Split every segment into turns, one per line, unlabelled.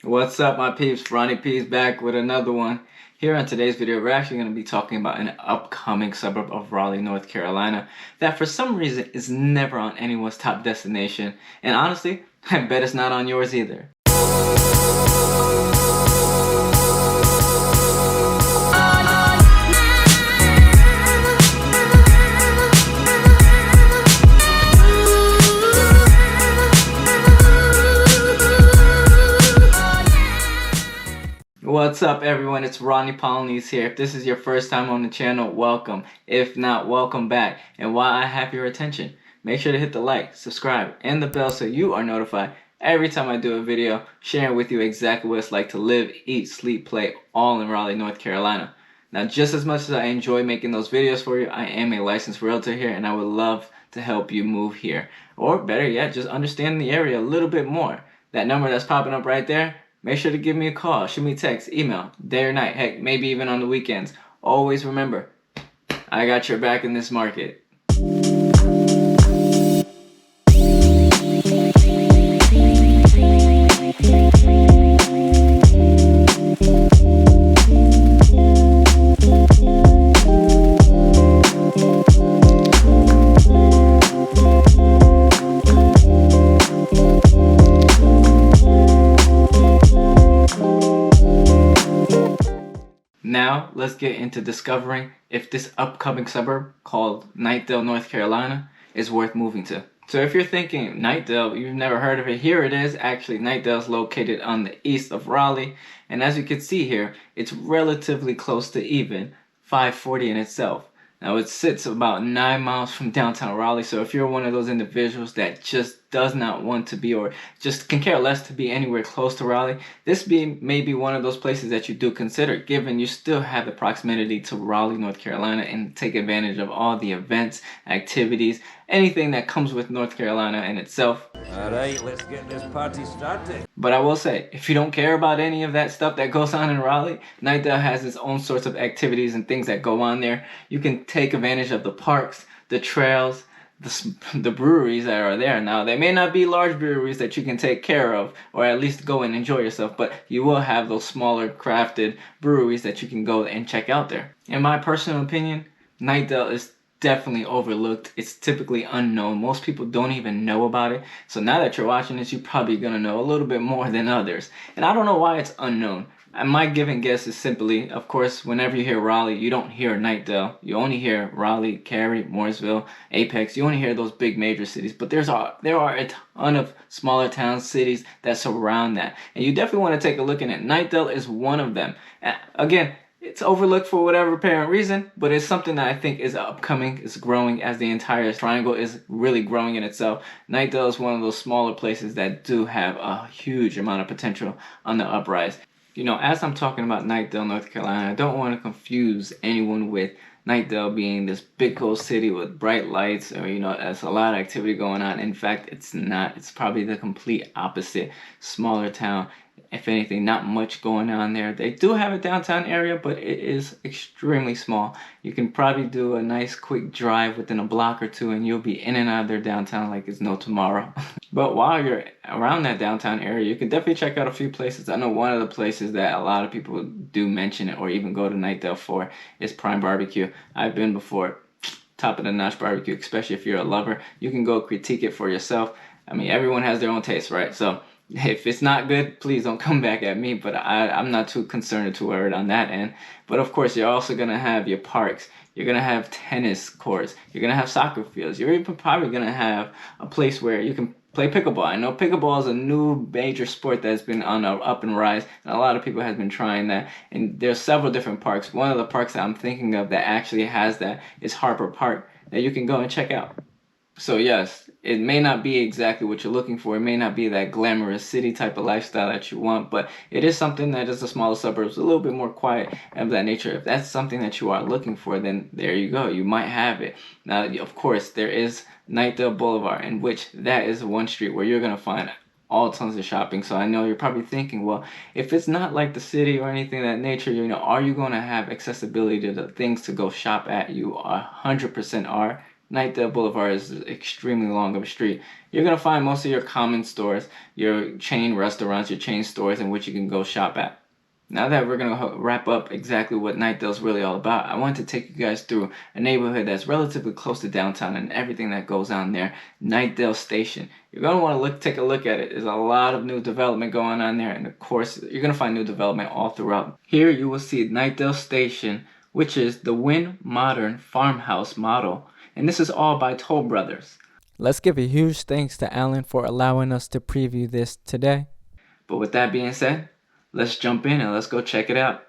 What's up, my peeps? Ronnie P's back with another one. Here on today's video, we're actually going to be talking about an upcoming suburb of Raleigh, North Carolina that for some reason is never on anyone's top destination. And honestly, I bet it's not on yours either. What's up, everyone? It's Ronnie Polynice here. If this is your first time on the channel, welcome. If not, welcome back. And while I have your attention, make sure to hit the like, subscribe, and the bell so you are notified every time I do a video sharing with you exactly what it's like to live, eat, sleep, play all in Raleigh, North Carolina. Now, just as much as I enjoy making those videos for you, I am a licensed realtor here and I would love to help you move here. Or better yet, just understand the area a little bit more. That number that's popping up right there, make sure to give me a call, shoot me a text, email, day or night, heck, maybe even on the weekends. Always remember, I got your back in this market. Now, let's get into discovering if this upcoming suburb called Knightdale, North Carolina is worth moving to. So if you're thinking Knightdale, you've never heard of it, here it is. Actually, Knightdale is located on the east of Raleigh. And as you can see here, it's relatively close to even 540 in itself. Now, it sits about 9 miles from downtown Raleigh, so if you're one of those individuals that just does not want to be or just can care less to be anywhere close to Raleigh, this may be one of those places that you do consider, given you still have the proximity to Raleigh, North Carolina, and take advantage of all the events, activities, anything that comes with North Carolina in itself.
Alright, let's get this party started.
But I will say, if you don't care about any of that stuff that goes on in Raleigh, Knightdale has its own sorts of activities and things that go on there. You can take advantage of the parks, the trails, the breweries that are there. Now, they may not be large breweries that you can take care of or at least go and enjoy yourself, but you will have those smaller crafted breweries that you can go and check out there. In my personal opinion, Knightdale is definitely overlooked. It's typically unknown. Most people don't even know about it. So now that you're watching this, you're probably gonna know a little bit more than others. And I don't know why it's unknown. And my given guess is simply, of course, whenever you hear Raleigh, you don't hear Knightdale. You only hear Raleigh, Cary, Mooresville, Apex. You only hear those big major cities. But there are a ton of smaller towns, cities that surround that. And you definitely want to take a look at it. Knightdale is one of them. Again, it's overlooked for whatever apparent reason, but it's something that I think is upcoming, is growing as the entire triangle is really growing in itself. Knightdale is one of those smaller places that do have a huge amount of potential on the uprise. You know, as I'm talking about Knightdale, North Carolina, I don't want to confuse anyone with Knightdale being this big old city with bright lights or, you know, there's a lot of activity going on. In fact, it's not. It's probably the complete opposite. Smaller town. If anything, not much going on there. They do have a downtown area, but it is extremely small. You can probably do a nice quick drive within a block or two and you'll be in and out of their downtown like it's no tomorrow. But while you're around that downtown area, you can definitely check out a few places. I know one of the places that a lot of people do mention it or even go to Knightdale for is Prime Barbecue. I've been before. Top of the notch barbecue, especially if you're a lover. You can go critique it for yourself. I mean, everyone has their own taste, right? So if it's not good, please don't come back at me, but I'm not too concerned or too worried on that end. But of course, you're also going to have your parks. You're going to have tennis courts. You're going to have soccer fields. You're even probably going to have a place where you can play pickleball. I know pickleball is a new major sport that's been on a up and rise, and a lot of people have been trying that. And there's several different parks. One of the parks that I'm thinking of that actually has that is Harper Park that you can go and check out. So yes, it may not be exactly what you're looking for. It may not be that glamorous city type of lifestyle that you want, but it is something that is the smaller suburbs, a little bit more quiet and of that nature. If that's something that you are looking for, then there you go. You might have it. Now, of course, there is Knightdale Boulevard, in which that is one street where you're going to find all tons of shopping. So I know you're probably thinking, well, if it's not like the city or anything of that nature, you know, are you going to have accessibility to the things to go shop at? You 100% are. Knightdale Boulevard is extremely long of a street. You're going to find most of your common stores, your chain restaurants, your chain stores in which you can go shop at. Now that we're going to wrap up exactly what Knightdale's really all about, I want to take you guys through a neighborhood that's relatively close to downtown and everything that goes on there, Knightdale Station. You're going to want to take a look at it. There's a lot of new development going on there, and of course, you're going to find new development all throughout. Here you will see Knightdale Station, which is the Wynn Modern Farmhouse model, and this is all by Toll Brothers.
Let's give a huge thanks to Alan for allowing us to preview this today.
But with that being said, let's jump in and let's go check it out.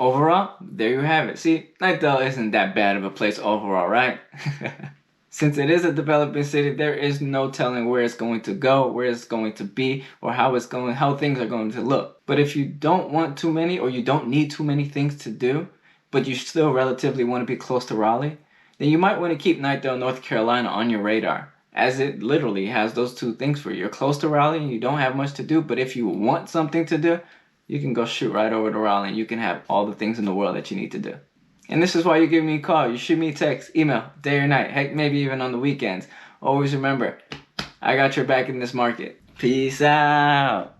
overall, there you have it. See, Knightdale isn't that bad of a place overall, right? Since it is a developing city, there is no telling where it's going to go, where it's going to be, or how things are going to look. But if you don't want too many, or you don't need too many things to do, but you still relatively want to be close to Raleigh, then you might want to keep Knightdale, North Carolina on your radar, as it literally has those two things for you. You're close to Raleigh and you don't have much to do, but if you want something to do, you can go shoot right over to Raleigh and you can have all the things in the world that you need to do. And this is why you give me a call. You shoot me a text, email, day or night, heck, maybe even on the weekends. Always remember, I got your back in this market. Peace out.